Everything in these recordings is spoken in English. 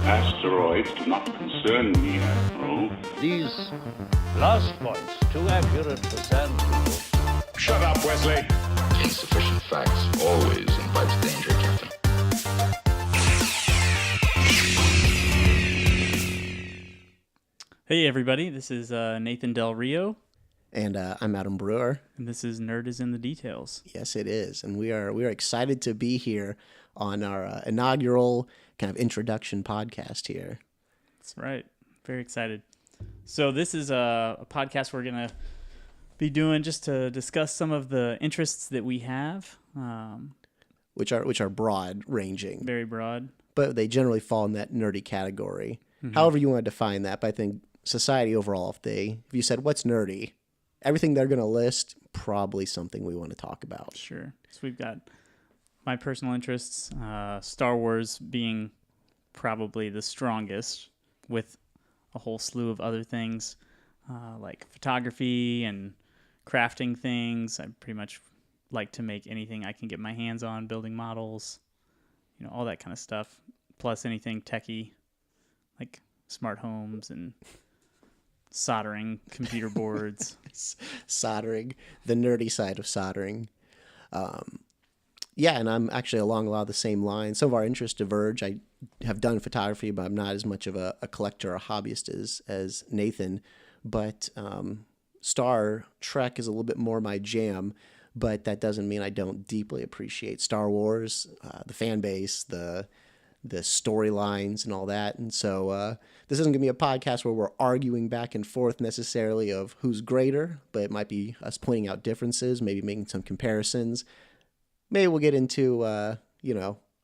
Asteroids do not concern me, Admiral. These last points, too accurate for sand people. Shut up, Wesley. Insufficient facts always invites danger, Captain. Hey everybody, this is Nathan Del Rio, And I'm Adam Brewer. and this is Nerd is in the Details. Yes, it is, and we are excited to be here on our inaugural kind of introduction podcast here. That's right, very excited. So this is a podcast we're going to be doing just to discuss some of the interests that we have, Which are broad ranging, very broad. but they generally fall in that nerdy category. However you want to define that, but I think society overall, if you said what's nerdy, everything they're going to list probably something we want to talk about. Sure. So we've got my personal interests, Star Wars being probably the strongest, with a whole slew of other things like photography and crafting things. I pretty much like to make anything I can get my hands on, building models, all that kind of stuff. Plus anything techie, like smart homes and soldering computer boards. Soldering, the nerdy side of soldering. Yeah, and I'm actually along a lot of the same lines. Some of our interests diverge. I have done photography, but I'm not as much of a collector or hobbyist as Nathan. But Star Trek is a little bit more my jam, but that doesn't mean I don't deeply appreciate Star Wars, the fan base, the storylines and all that. And so this isn't going to be a podcast where we're arguing back and forth necessarily of who's greater, but it might be us pointing out differences, maybe making some comparisons. Maybe we'll get into,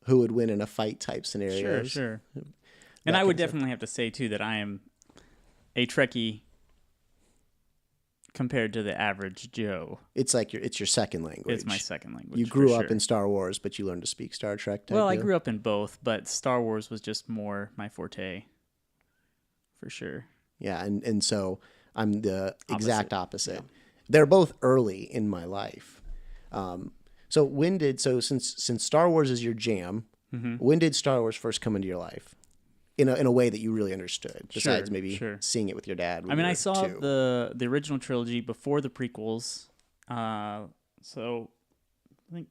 who would win in a fight type scenarios. Sure. And I would definitely have to say, too, that I am a Trekkie compared to the average Joe. It's like it's your second language. It's my second language. You grew up in Star Wars, but you learned to speak Star Trek. Well, I grew up in both, but Star Wars was just more my forte, for sure. Yeah, and so I'm the exact opposite. Yeah. They're both early in my life. So since Star Wars is your jam, when did Star Wars first come into your life? In a way that you really understood, besides maybe seeing it with your dad. I mean, I saw the original trilogy before the prequels. So I think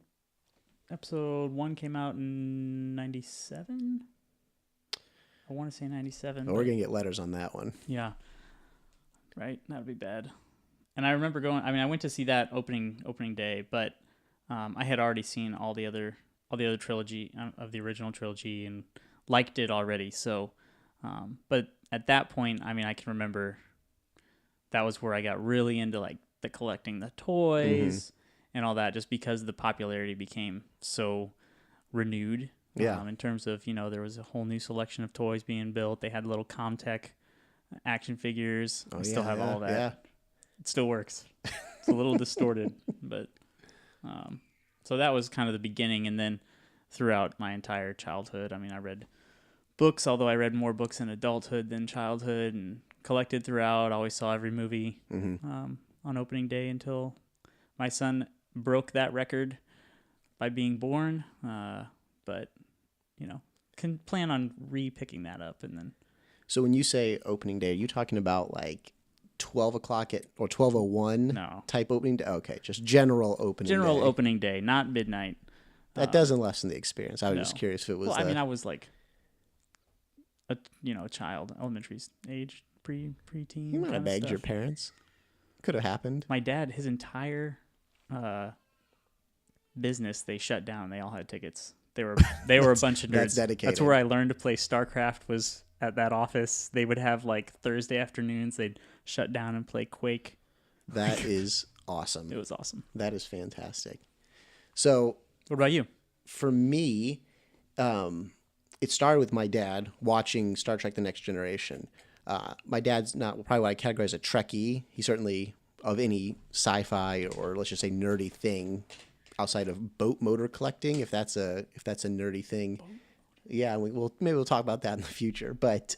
episode 1 came out in 97. I want to say 97. Oh, we're going to get letters on that one. Yeah. Right? That would be bad. And I remember I went to see that opening day, but I had already seen all the other trilogy of the original trilogy and liked it already. So, but at that point, I can remember that was where I got really into like the collecting the toys and all that, just because the popularity became so renewed. Yeah. In terms of, there was a whole new selection of toys being built. They had little Comtech action figures. I still have all that. Yeah. It still works. It's a little distorted, but so that was kind of the beginning. And then throughout my entire childhood, I read books, although I read more books in adulthood than childhood, and collected throughout. Always saw every movie on opening day until my son broke that record by being born. But can plan on re-picking that up. And then. So when you say opening day, are you talking about like 12 o'clock or 12:01 type opening day? Okay, just general opening day. General opening day, not midnight. That doesn't lessen the experience. I was just curious if it was. Well, I was like a child, elementary age, preteen. You might have begged your parents. Could have happened. My dad, his entire business, they shut down. They all had tickets. They were a bunch of nerds. That's dedicated. That's where I learned to play StarCraft, was at that office. They would have like Thursday afternoons. They'd shut down and play Quake. That is awesome. It was awesome. That is fantastic. So, what about you? For me, it started with my dad watching Star Trek: The Next Generation. My dad's not probably what I categorize as a Trekkie. He's certainly of any sci-fi or let's just say nerdy thing outside of boat motor collecting, if that's a nerdy thing. Yeah, maybe we'll talk about that in the future. But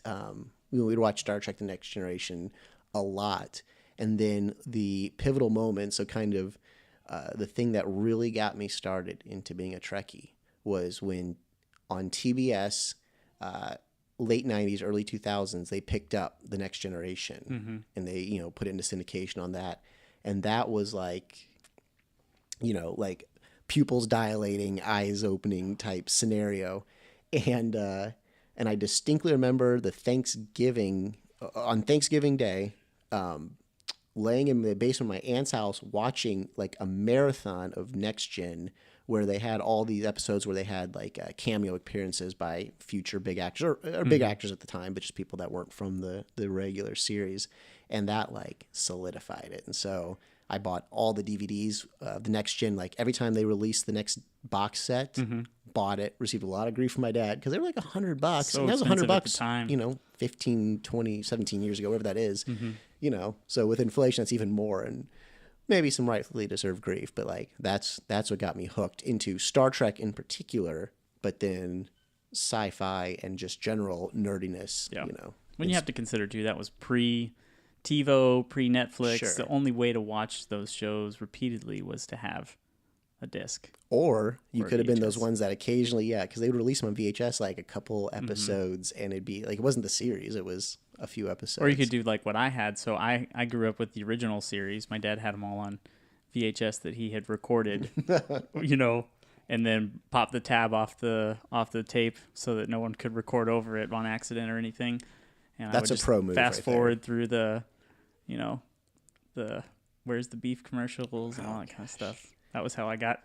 we'd watch Star Trek: The Next Generation a lot, and then the pivotal moment. So kind of the thing that really got me started into being a Trekkie was when on TBS, late 90s, early 2000s, they picked up The Next Generation and they, you know, put it into syndication on that. And that was like, you know, like pupils dilating, eyes opening type scenario. And I distinctly remember on Thanksgiving Day, laying in the basement of my aunt's house watching like a marathon of Next Gen, where they had all these episodes where they had like cameo appearances by future big actors or big actors at the time, but just people that weren't from the regular series. And that like solidified it. And so I bought all the DVDs of the Next Gen, like every time they released the next box set, bought it, received a lot of grief from my dad because they were like $100. So and that was expensive at the $100, time. you know, 15, 20, 17 years ago, whatever that is, you know, so with inflation, that's even more. And maybe some rightfully deserved grief, but like that's what got me hooked into Star Trek in particular, but then sci-fi and just general nerdiness, you know. When you have to consider too, that was pre-TiVo, pre-Netflix. Sure. The only way to watch those shows repeatedly was to have a disc. Or you Or could have been those VHS. ones that occasionally, because they would release them on VHS, like a couple episodes, and it'd be like, it wasn't the series, it was a few episodes. Or you could do like what I had. So I grew up with the original series. My dad had them all on VHS that he had recorded, you know, and then pop the tab off the tape so that no one could record over it on accident or anything. And That's I a would just pro move fast right there. forward through the, you know, the where's the beef commercials and all that kind of stuff. That was how I got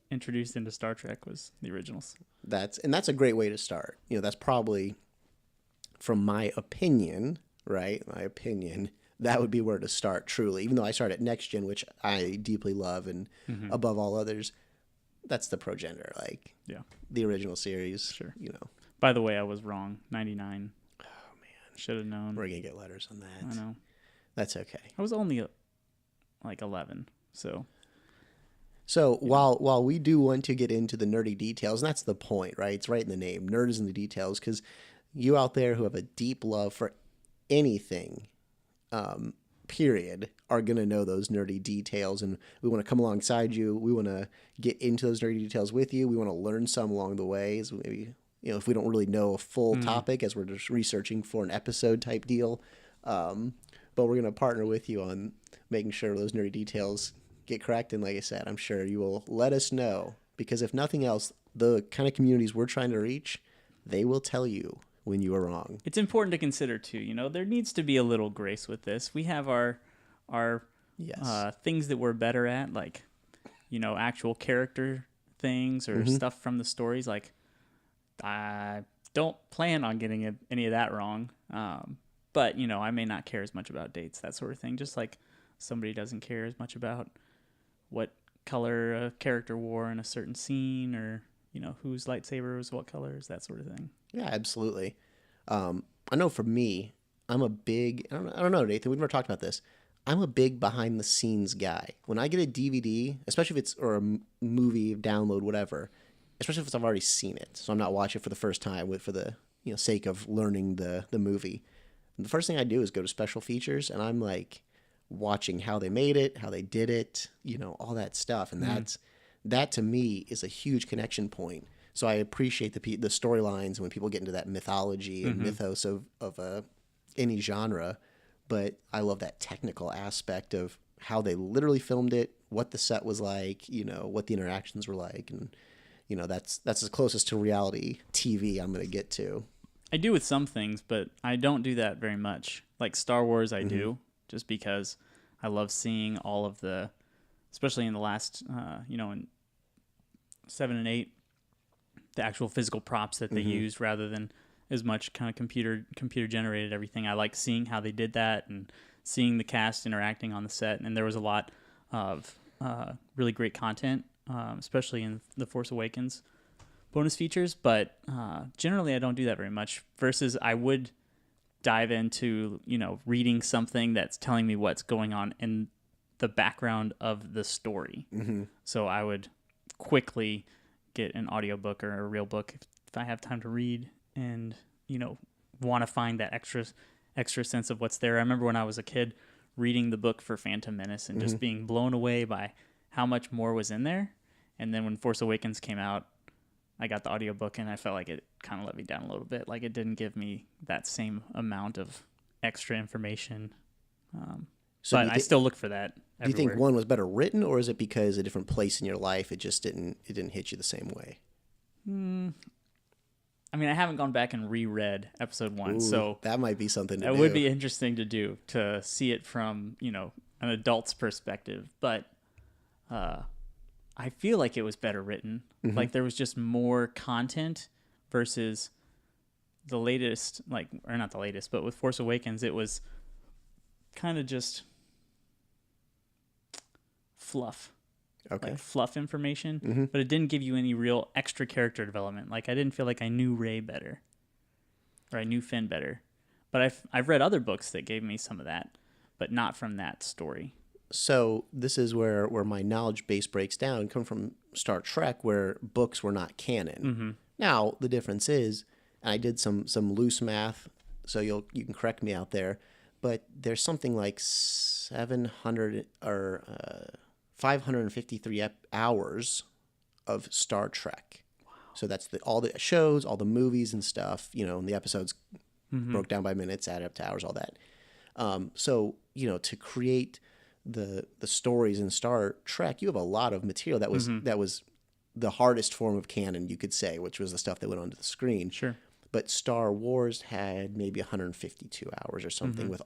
introduced into Star Trek, was the originals. That's a great way to start. You know, that's probably, from my opinion, right? My opinion, that would be where to start truly. Even though I started at Next Gen, which I deeply love and above all others, that's the progenitor, like Yeah. the original series. Sure. You know, By the way, I was wrong. 99. oh man, Should have known. we're gonna get letters on that. I know. That's okay. I was only like 11, so So while we do want to get into the nerdy details, and that's the point, right? It's right in the name. Nerd is in the details, because you out there who have a deep love for anything, period, are going to know those nerdy details. And we want to come alongside you. We want to get into those nerdy details with you. We want to learn some along the way. As maybe, you know, if we don't really know a full topic, as we're just researching for an episode type deal. But we're going to partner with you on making sure those nerdy details get correct. And like I said, I'm sure you will let us know, because if nothing else, the kind of communities we're trying to reach, they will tell you when you are wrong. it's important to consider too. You know, there needs to be a little grace with this. We have our Yes. things that we're better at, like, you know, actual character things or stuff from the stories. Like, I don't plan on getting any of that wrong. But, you know, I may not care as much about dates, that sort of thing. Just like somebody doesn't care as much about what color a character wore in a certain scene, or, you know, whose lightsaber was what colors, that sort of thing. Yeah, absolutely. I know for me, I'm a big, I don't know, Nathan, we've never talked about this. I'm a big behind the scenes guy. When I get a DVD, especially if it's, or a movie, download, whatever, especially if I've already seen it, so I'm not watching it for the first time for the, you know, sake of learning the movie. The first thing I do is go to special features, and I'm like watching how they made it, how they did it, you know, all that stuff. And that to me is a huge connection point. So I appreciate the storylines when people get into that mythology and mythos of any genre. But I love that technical aspect of how they literally filmed it, what the set was like, you know, what the interactions were like. And, you know, that's as closest to reality TV I'm going to get to. I do with some things, but I don't do that very much. Like Star Wars, I do, just because I love seeing all of the, especially in the last, you know, in 7 and 8, the actual physical props that they used rather than as much kind of computer generated everything. I like seeing how they did that and seeing the cast interacting on the set. And there was a lot of really great content, especially in The Force Awakens bonus features, but generally I don't do that very much, versus I would dive into, you know, reading something that's telling me what's going on in the background of the story. So I would quickly get an audiobook or a real book if I have time to read and, you know, want to find that extra sense of what's there. I remember when I was a kid reading the book for Phantom Menace and just being blown away by how much more was in there. And then when Force Awakens came out, I got the audiobook and I felt like it kind of let me down a little bit. Like it didn't give me that same amount of extra information. So But I still look for that. Do you think everywhere. one was better written, or is it because a different place in your life it just didn't hit you the same way? I mean, I haven't gone back and reread episode 1, Ooh, so that might be something to it do. would be interesting to do, to see it from, an adult's perspective. But I feel like it was better written. Like there was just more content versus the latest, or not the latest, but with Force Awakens, it was kind of just fluff. Okay. Like fluff information, but it didn't give you any real extra character development. Like I didn't feel like I knew Rey better, or I knew Finn better. But I've read other books that gave me some of that, but not from that story. So this is where my knowledge base breaks down. Come from Star Trek, where books were not canon. Now the difference is, and I did some loose math, so you can correct me out there, but there's something like 700 or 553 hours of Star Trek. Wow. So that's all the shows, all the movies and stuff, and the episodes broke down by minutes, added up to hours, all that. So, to create the stories in Star Trek, you have a lot of material that was the hardest form of canon, you could say, which was the stuff that went onto the screen. Sure. But Star Wars had maybe 152 hours or something with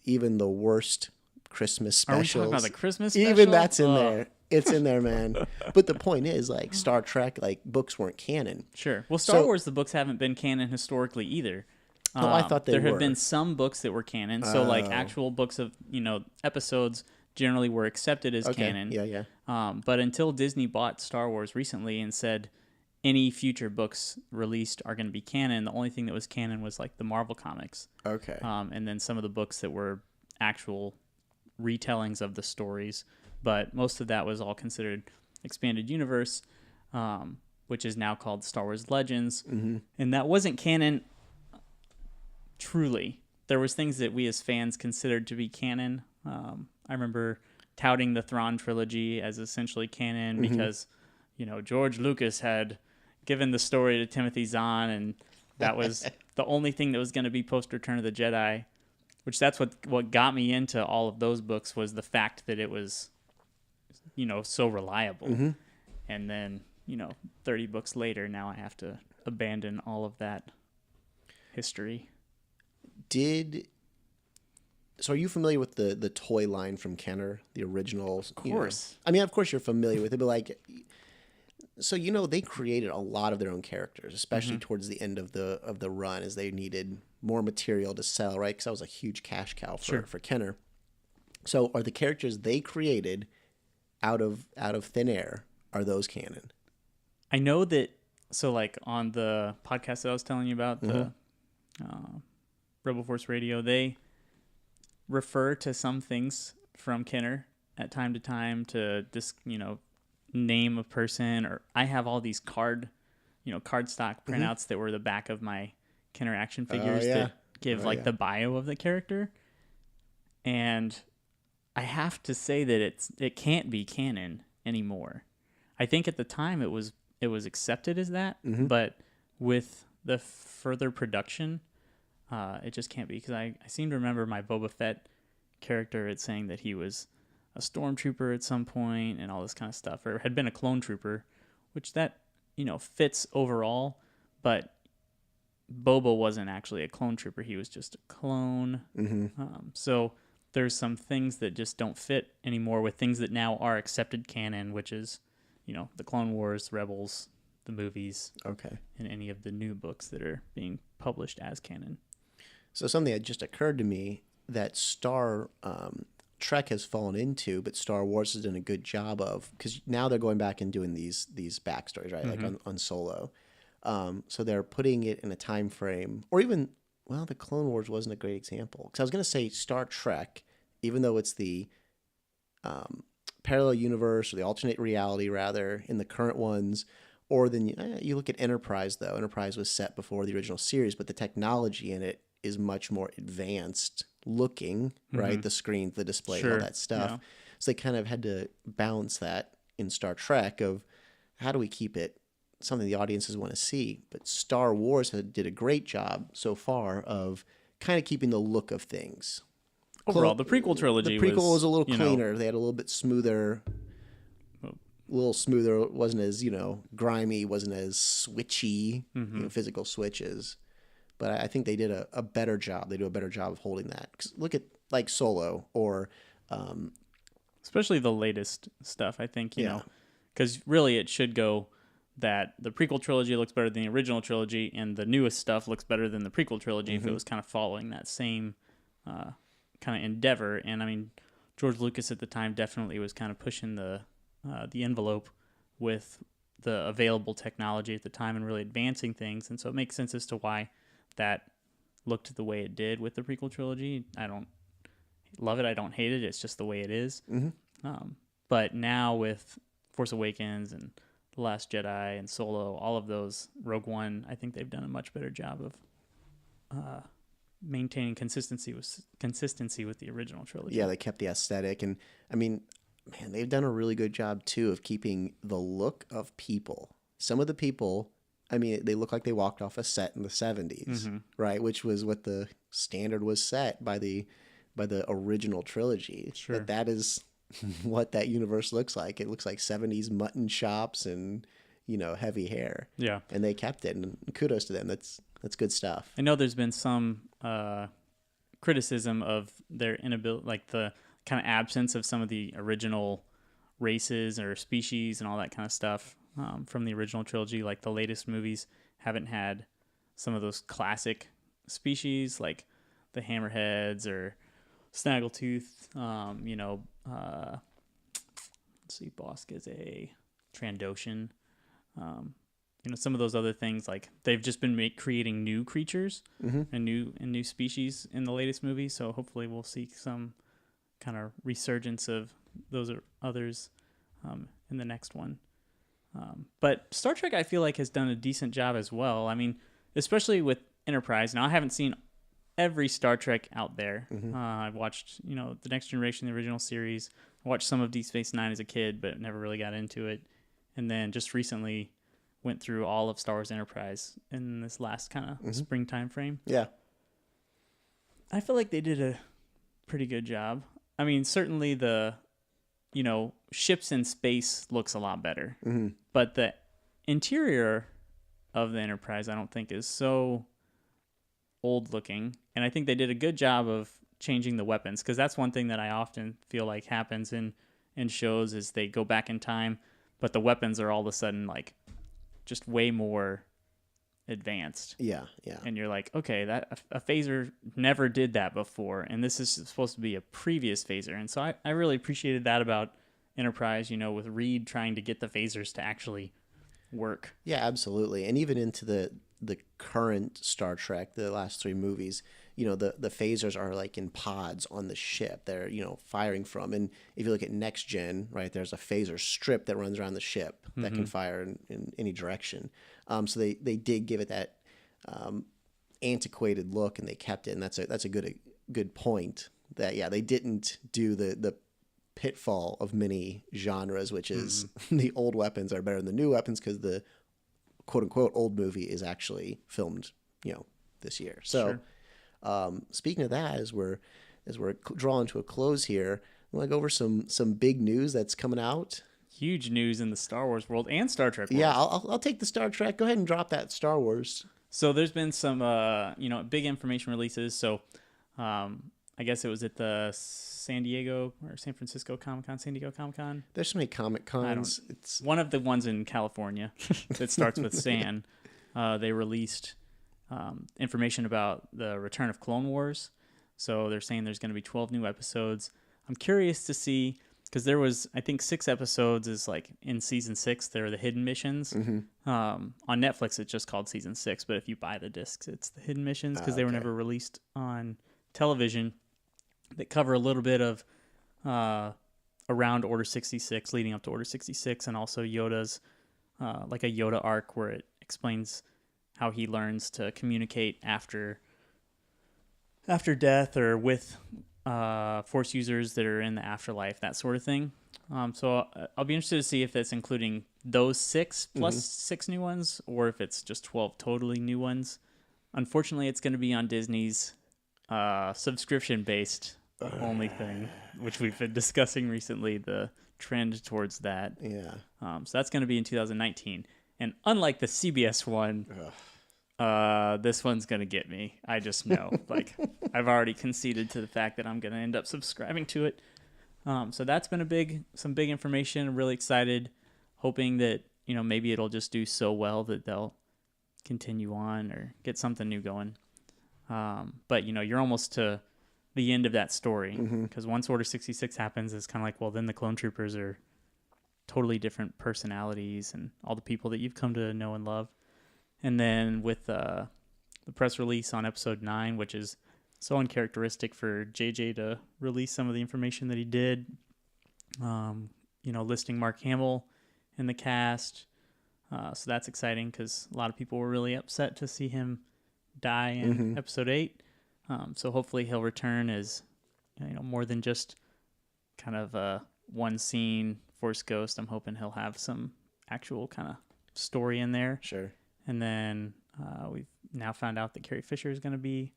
even the worst Christmas specials. Are we talking about the Christmas special? Even that's in there. It's in there, man. But the point is, like, Star Trek, like, books weren't canon. Sure. Well, Star Wars, the books haven't been canon historically either. No, I thought they there were. have been some books that were canon. So, like, actual books of, episodes generally were accepted as canon. Yeah. But until Disney bought Star Wars recently and said any future books released are going to be canon, the only thing that was canon was, like, the Marvel comics. Okay. And then some of the books that were actual retellings of the stories, but most of that was all considered expanded universe, which is now called Star Wars Legends, and that wasn't canon truly. There was things that we as fans considered to be canon. I remember touting the Thrawn trilogy as essentially canon because George Lucas had given the story to Timothy Zahn, and that was the only thing that was going to be post Return of the Jedi. Which that's what got me into all of those books, was the fact that it was, so reliable. And then, 30 books later, now I have to abandon all of that history. So are you familiar with the toy line from Kenner, the original? Of course. I mean, of course you're familiar with it, but like, so they created a lot of their own characters, especially towards the end of the run, as they needed more material to sell, right? Because that was a huge cash cow for Kenner. So are the characters they created out of thin air, are those canon? I know that, so like on the podcast that I was telling you about, the Rebel Force Radio, they refer to some things from Kenner at time to time to just, name a person. Or I have all these card stock printouts that were the back of my Kenner action figures that give the bio of the character. And I have to say that it can't be canon anymore. I think at the time it was accepted as that, but with the further production, it just can't be, because I seem to remember my Boba Fett character it's saying that he was a stormtrooper at some point and all this kind of stuff, or had been a clone trooper, which that fits overall, but Boba wasn't actually a clone trooper. He was just a clone. So there's some things that just don't fit anymore with things that now are accepted canon, which is, the Clone Wars, Rebels, the movies, and any of the new books that are being published as canon. So something that just occurred to me that Star Trek has fallen into, but Star Wars has done a good job of, because now they're going back and doing these backstories, right? Like on Solo. So they're putting it in a time frame, or even, well, the Clone Wars wasn't a great example. Because I was going to say Star Trek, even though it's the parallel universe, or the alternate reality, rather, in the current ones, or then you look at Enterprise, though. Enterprise was set before the original series, but the technology in it is much more advanced looking, right? The screens, the display, all that stuff. Yeah. So they kind of had to balance that in Star Trek of how do we keep it something the audiences want to see. But Star Wars did a great job so far of kind of keeping the look of things. Overall, the prequel trilogy The prequel was a little you know, cleaner. They had a little bit smoother. A little smoother. It wasn't as, grimy, wasn't as switchy, physical switches. But I think they did a better job. They do a better job of holding that. 'Cause look at like Solo or especially the latest stuff, I think, you know, because really it should go that the prequel trilogy looks better than the original trilogy, and the newest stuff looks better than the prequel trilogy if it was kind of following that same kind of endeavor. And I mean, George Lucas at the time definitely was kind of pushing the envelope with the available technology at the time and really advancing things. And so it makes sense as to why that looked the way it did with the prequel trilogy. I don't love it. I don't hate it. It's just the way it is. But now with Force Awakens and The Last Jedi and Solo, all of those, Rogue One, I think they've done a much better job of maintaining consistency with the original trilogy. Yeah, they kept the aesthetic. And I mean, man, they've done a really good job too of keeping the look of people. Some of the people, I mean, they look like they walked off a set in the 70s, right? Which was what the standard was set by the original trilogy. Sure. That is what that universe looks like. It looks like 70s mutton chops and, heavy hair. Yeah. And they kept it, and kudos to them. That's good stuff. I know there's been some criticism of their inability, like the kind of absence of some of the original races or species and all that kind of stuff from the original trilogy. Like the latest movies haven't had some of those classic species like the hammerheads or snaggletooth. Let's see, Bosk is a Trandoshan. Some of those other things, like they've just been creating new creatures and new species in the latest movie. So hopefully we'll see some kind of resurgence of those or others in the next one. But Star Trek, I feel like, has done a decent job as well. I mean, especially with Enterprise. Now, I haven't seen every Star Trek out there. I've watched, The Next Generation, the original series. I watched some of Deep Space Nine as a kid, but never really got into it. And then just recently went through all of Star Wars Enterprise in this last kind of springtime frame. Yeah. I feel like they did a pretty good job. I mean, certainly the, ships in space looks a lot better. But the interior of the Enterprise, I don't think, is so old looking. And I think they did a good job of changing the weapons, because that's one thing that I often feel like happens in shows is they go back in time, but the weapons are all of a sudden like just way more advanced. Yeah. And you're like, okay, that a phaser never did that before, and this is supposed to be a previous phaser. And so I really appreciated that about Enterprise, with Reed trying to get the phasers to actually work. Yeah, absolutely. And even into the current Star Trek, the last 3 movies, the phasers are like in pods on the ship. They're, firing from. And if you look at Next Gen, right, there's a phaser strip that runs around the ship that can fire in any direction. So they did give it that antiquated look, and they kept it. And that's a good point. That they didn't do the pitfall of many genres, which is the old weapons are better than the new weapons because the quote unquote old movie is actually filmed, this year. So, speaking of that, as we're drawing to a close here, I want to go over some big news that's coming out. Huge news in the Star Wars world and Star Trek world. Yeah, I'll take the Star Trek. Go ahead and drop that Star Wars. So there's been some big information releases. So I guess it was at the San Diego or San Francisco Comic-Con, San Diego Comic-Con. There's so many Comic-Cons. It's one of the ones in California that starts with San. They released information about the return of Clone Wars. So they're saying there's going to be 12 new episodes. I'm curious to see, because there was, I think, 6 episodes is like in season 6. They're the hidden missions. On Netflix, it's just called season 6. But if you buy the discs, it's the hidden missions because they were never released on television. That cover a little bit of around Order 66, leading up to Order 66, and also Yoda's, like a Yoda arc where it explains how he learns to communicate after death or with Force users that are in the afterlife, that sort of thing. So I'll be interested to see if that's including those 6 plus 6 new ones, or if it's just 12 totally new ones. Unfortunately, it's going to be on Disney's subscription-based only thing, which we've been discussing recently, the trend towards that. Yeah. So that's going to be in 2019. And unlike the CBS one, this one's going to get me. I just know. Like, I've already conceded to the fact that I'm going to end up subscribing to it. So that's been some big information. I'm really excited, hoping that, maybe it'll just do so well that they'll continue on or get something new going. But, you're almost to the end of that story, because once Order 66 happens, it's kind of like, well, then the clone troopers are totally different personalities and all the people that you've come to know and love. And then with the press release on episode 9, which is so uncharacteristic for JJ to release some of the information that he did, listing Mark Hamill in the cast. So that's exciting because a lot of people were really upset to see him die in episode 8. So hopefully he'll return as, more than just kind of a one scene Force Ghost. I'm hoping he'll have some actual kind of story in there. Sure. And then we've now found out that Carrie Fisher is going to be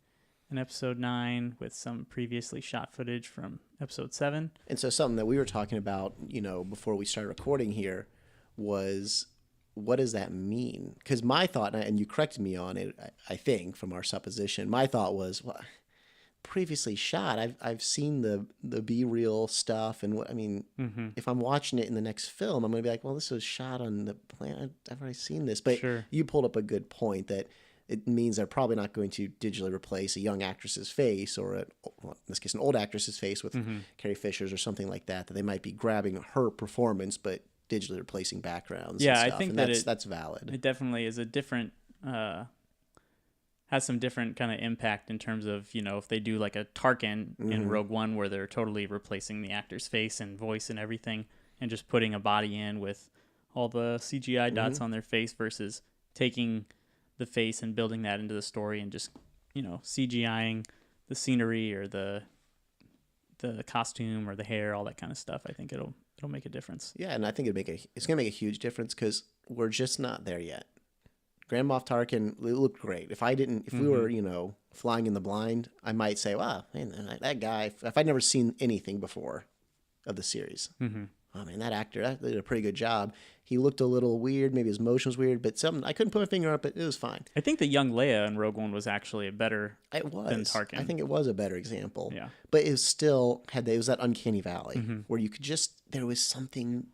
in episode 9 with some previously shot footage from episode 7. And so something that we were talking about, before we started recording here was, what does that mean? Because my thought, and you corrected me on it, I think, from our supposition, my thought was, well, previously shot, I've seen the B-reel stuff, and if I'm watching it in the next film, I'm going to be like, well, this was shot on the planet. I've already seen this. But Sure. You pulled up a good point that it means they're probably not going to digitally replace a young actress's face, or in this case, an old actress's face with Carrie Fisher's or something like that, that they might be grabbing her performance, but digitally replacing backgrounds. Yeah, and stuff. I think and that that's valid. It definitely is a different, has some different kind of impact in terms of, if they do like a Tarkin in Rogue One where they're totally replacing the actor's face and voice and everything and just putting a body in with all the CGI dots on their face versus taking the face and building that into the story and just, CGIing the scenery or the costume or the hair, all that kind of stuff. I think it'll make a difference. Yeah, and I think it's going to make a huge difference because we're just not there yet. Grand Moff Tarkin, it looked great. If we were, flying in the blind, I might say, wow, man, that guy, if I'd never seen anything before of the series, oh man, that actor, that did a pretty good job. He looked a little weird, maybe his motion was weird, but something, I couldn't put my finger on it, but it was fine. I think the young Leia in Rogue One was actually a better It was. than Tarkin. I think it was a better example. Yeah. But it still it was that uncanny valley where you could there was something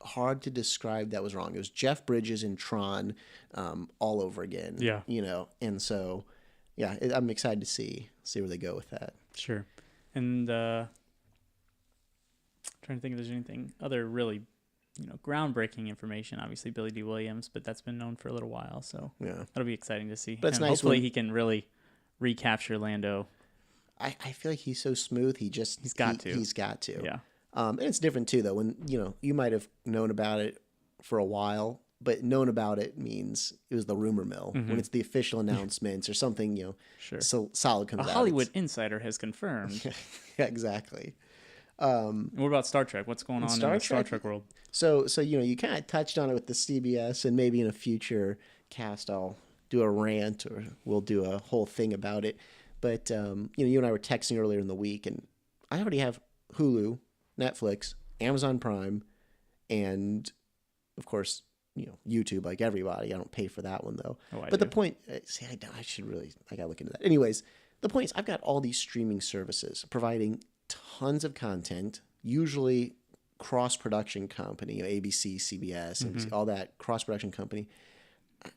hard to describe that was wrong. It was Jeff Bridges in Tron all over again. Yeah. And so, yeah, I'm excited to see where they go with that. Sure. And trying to think if there's anything other really, groundbreaking information. Obviously, Billy D. Williams, but that's been known for a little while, so Yeah. that'll be exciting to see. But it's and nice hopefully when- he can really recapture Lando. I feel like he's so smooth. He's got to. He's got to. Yeah. And it's different too, though. When you might have known about it for a while, but known about it means it was the rumor mill. When it's the official announcements or something, Sure. so solid comes A out. Hollywood insider has confirmed. Yeah, exactly. What about Star Trek? What's going on in the Star Trek world? So you kind of touched on it with the CBS, and maybe in a future cast I'll do a rant or we'll do a whole thing about it. But you and I were texting earlier in the week, and I already have Hulu, Netflix, Amazon Prime, and of course YouTube, like everybody. I don't pay for that one though. Oh, I but the do. point, I gotta look into that. Anyways, the point is I've got all these streaming services providing tons of content, usually cross-production company, ABC, CBS, NBC, all that cross-production company.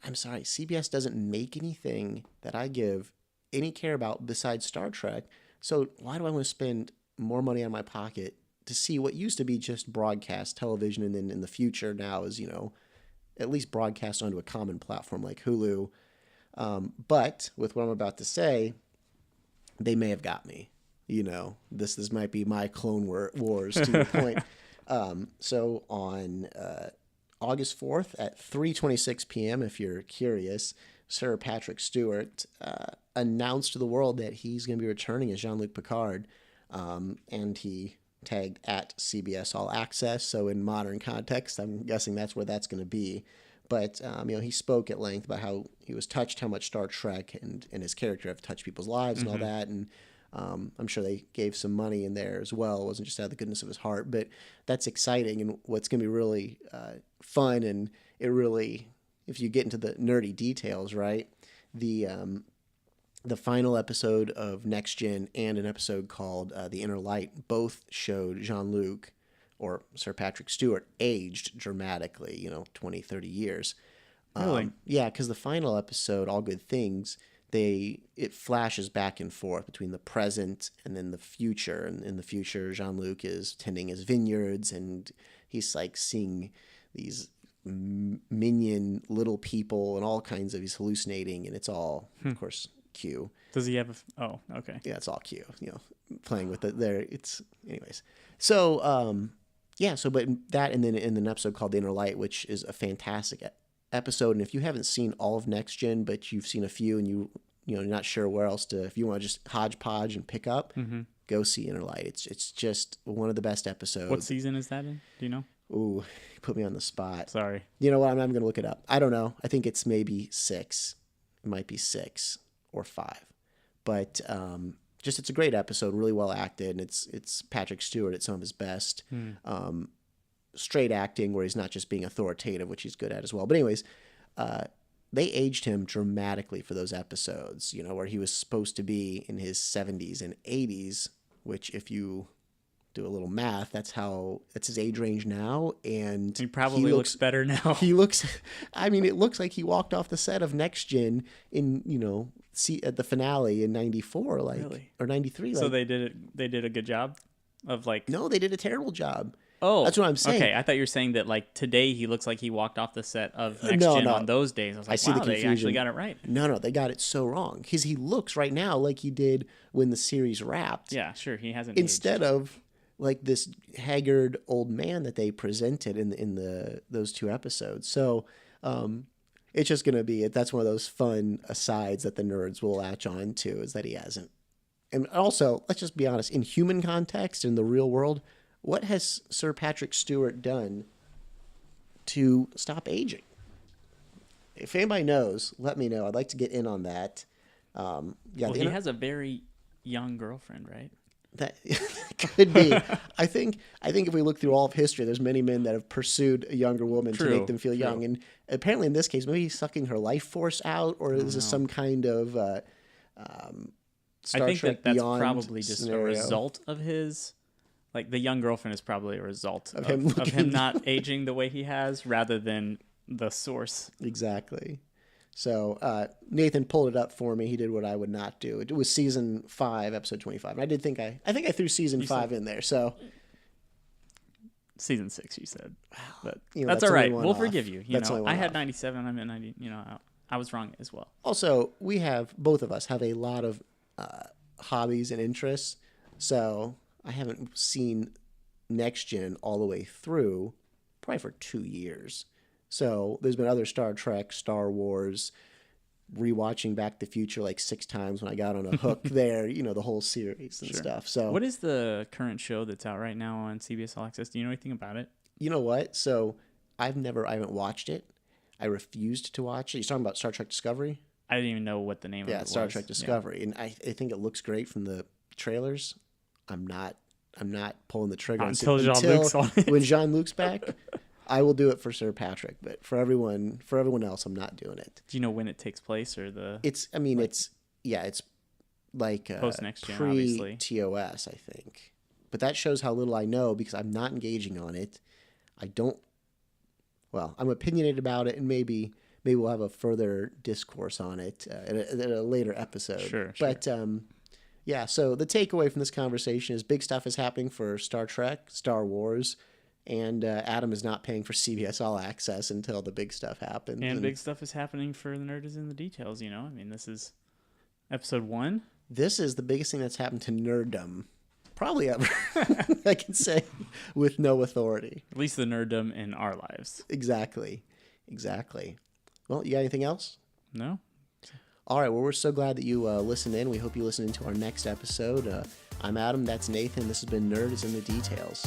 I'm sorry, CBS doesn't make anything that I give any care about besides Star Trek. So why do I want to spend more money out of my pocket to see what used to be just broadcast television, and then in the future now is, at least broadcast onto a common platform like Hulu. But with what I'm about to say, they may have got me. This might be my Clone Wars to your point. So on August 4th at 3:26 p.m., if you're curious, Sir Patrick Stewart announced to the world that he's going to be returning as Jean-Luc Picard, and he tagged at CBS All Access. So in modern context, I'm guessing that's where that's going to be. But he spoke at length about how he was touched, how much Star Trek and his character have touched people's lives and all that. And I'm sure they gave some money in there as well. It wasn't just out of the goodness of his heart. But that's exciting, and what's going to be really fun, and it really, if you get into the nerdy details, right? The final episode of Next Gen and an episode called The Inner Light both showed Jean-Luc, or Sir Patrick Stewart, aged dramatically, 20, 30 years. Really? Yeah, because the final episode, All Good Things, it flashes back and forth between the present and then the future. And in the future, Jean-Luc is tending his vineyards, and he's like seeing these minion little people and all kinds of, he's hallucinating, and it's all, of course, Q. Does he have oh, okay. Yeah, it's all Q, playing with it there. It's, anyways. So, but that, and then in an episode called The Inner Light, which is a fantastic episode. And if you haven't seen all of Next Gen, but you've seen a few and you're not sure where else to, if you want to just hodgepodge and pick up, go see Inner Light. It's just one of the best episodes. What season is that in? Do you know? Ooh, you put me on the spot. Sorry. You know what? I'm going to look it up. I don't know. I think it's maybe 6. It might be 6 or 5. But it's a great episode, really well acted, and it's Patrick Stewart at some of his best. Straight acting where he's not just being authoritative, which he's good at as well. But anyways, they aged him dramatically for those episodes, where he was supposed to be in his 70s and 80s, which if you do a little math, that's his age range now. And he probably looks better now. It looks like he walked off the set of Next Gen in, at the finale in 94, Really? Or 93. So they did a good job of No, they did a terrible job. Oh, that's what I'm saying. Okay, I thought you were saying that today he looks like he walked off the set of Next Gen on those days. I was like, see the wow, confusion. they actually got it right. No, they got it so wrong. Because he looks right now like he did when the series wrapped. Yeah, sure, he hasn't Instead aged. of this haggard old man that they presented in those 2 episodes. So it's just going to be, that's one of those fun asides that the nerds will latch on to, is that he hasn't. And also, let's just be honest, in human context, in the real world, what has Sir Patrick Stewart done to stop aging? If anybody knows, let me know. I'd like to get in on that. He has a very young girlfriend, right? That could be. I think if we look through all of history, there's many men that have pursued a younger woman to make them feel young. And apparently in this case, maybe he's sucking her life force out, or is this some kind of Star I think Trek that's Beyond probably just scenario. a result of his, the young girlfriend is probably a result of him not aging the way he has, rather than the source. Exactly. So Nathan pulled it up for me. He did what I would not do. It was season 5, episode 25. And I did think I threw season 5 in there. So season 6, you said, but that's that's all right. only one We'll off. forgive you. That's only one I had off. 97. I'm at 90. I was wrong as well. Also, both of us have a lot of hobbies and interests. So I haven't seen Next Gen all the way through probably for 2 years. So there's been other Star Trek, Star Wars, rewatching Back to the Future 6 times when I got on a hook there, the whole series and stuff. So what is the current show that's out right now on CBS All Access? Do you know anything about it? You know what? So I haven't watched it. I refused to watch it. You're talking about Star Trek Discovery? I didn't even know what the name of it was. Yeah, Star Trek Discovery. Yeah. And I think it looks great from the trailers. I'm not pulling the trigger until Jean-Luc's on it. When Jean-Luc's back, I will do it for Sir Patrick, but for everyone else, I'm not doing it. Do you know when it takes place, or the? It's post Next Gen, obviously. TOS, I think. But that shows how little I know because I'm not engaging on it. I'm opinionated about it, and maybe we'll have a further discourse on it in a later episode. Sure. But so the takeaway from this conversation is big stuff is happening for Star Trek, Star Wars. And Adam is not paying for CBS All Access until the big stuff happens. And big stuff is happening for the Nerd is in the Details, this is episode 1. This is the biggest thing that's happened to nerddom probably ever, I can say, with no authority. At least the nerddom in our lives. Exactly. Well, you got anything else? No? All right, well, we're so glad that you listened in. We hope you listen into our next episode. I'm Adam, that's Nathan. This has been Nerd is in the Details.